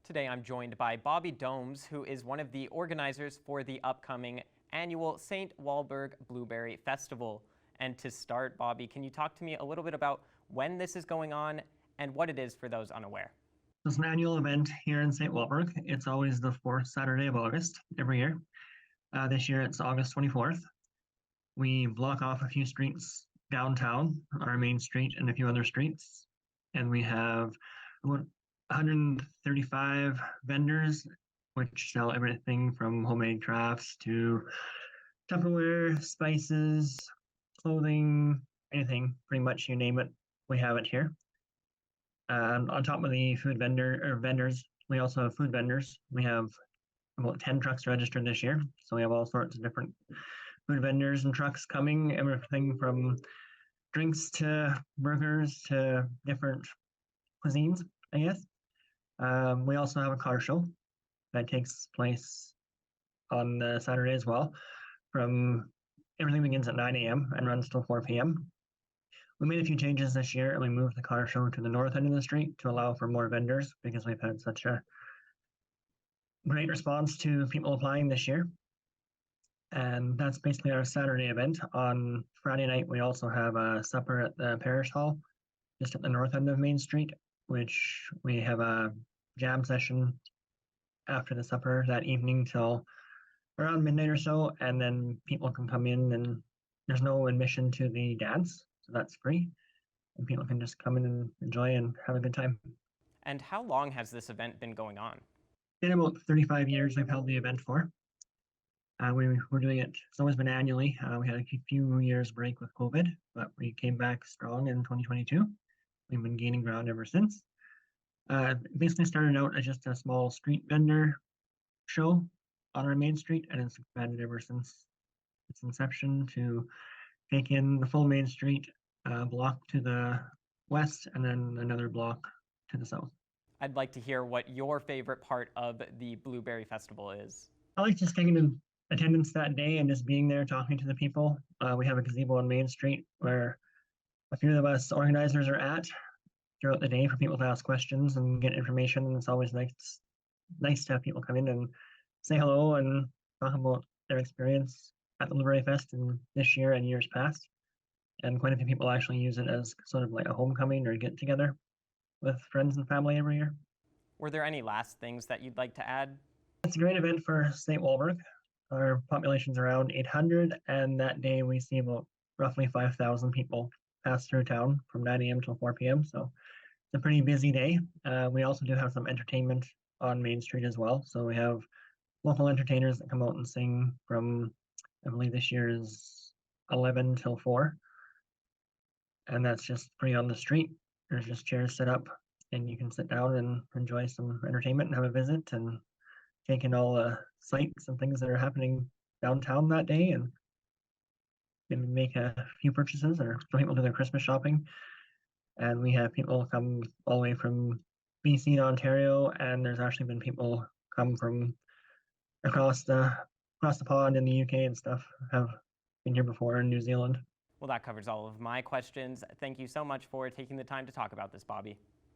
Today I'm joined by Bobby Domes, who is one of the organizers for the upcoming annual St. Walburg Blueberry Festival. And to start, Bobby, can you talk to me a little bit about when this is going on and what it is for those unaware? It's an annual event here in St. Walburg. It's always the fourth Saturday of August every year. This year it's August 24th. We block off a few streets downtown, our main street, and a few other streets. And we have about 135 vendors, which sell everything from homemade crafts to Tupperware, spices, clothing, anything, pretty much you name it, we have it here. On top of the vendors, we also have food vendors. We have about 10 trucks registered this year. So we have all sorts of different food vendors and trucks coming, everything from drinks to burgers to different cuisines, I guess. We also have a car show that takes place on Saturday as well. Everything begins at 9 a.m. and runs till 4 p.m. We made a few changes this year and we moved the car show to the north end of the street to allow for more vendors because we've had such a great response to people applying this year. And that's basically our Saturday event. On Friday night, we also have a supper at the parish hall, just at the north end of Main Street, which we have a jam session after the supper that evening till around midnight or so. And then people can come in and there's no admission to the dance, so that's free. And people can just come in and enjoy and have a good time. And how long has this event been going on? In about 35 years, we've held the event for. We're doing it, it's always been annually. We had a few years break with COVID, but we came back strong in 2022. We've been gaining ground ever since. Basically started out as just a small street vendor show on our main street, and it's expanded ever since its inception to take in the full main street block to the west and then another block to the south. I'd like to hear what your favorite part of the Blueberry Festival is. I like just taking in attendance that day and just being there talking to the people. We have a gazebo on Main Street where a few of us organizers are at throughout the day for people to ask questions and get information. And it's always nice to have people come in and say hello and talk about their experience at the Blueberry Fest in this year and years past. And quite a few people actually use it as sort of like a homecoming or get together with friends and family every year. Were there any last things that you'd like to add? It's a great event for St. Walburg. Our population's around 800, and that day we see about roughly 5,000 people pass through town from 9 a.m. till 4 p.m. So it's a pretty busy day. We also do have some entertainment on Main Street as well. So we have local entertainers that come out and sing from, I believe this year is 11 till 4. And that's just free on the street. There's just chairs set up and you can sit down and enjoy some entertainment and have a visit and take in all the sights and things that are happening downtown that day and maybe make a few purchases or people do their Christmas shopping. And we have people come all the way from BC to Ontario, and there's actually been people come from across the pond in the UK and stuff, have been here before in New Zealand. Well, that covers all of my questions. Thank you so much for taking the time to talk about this, Bobby.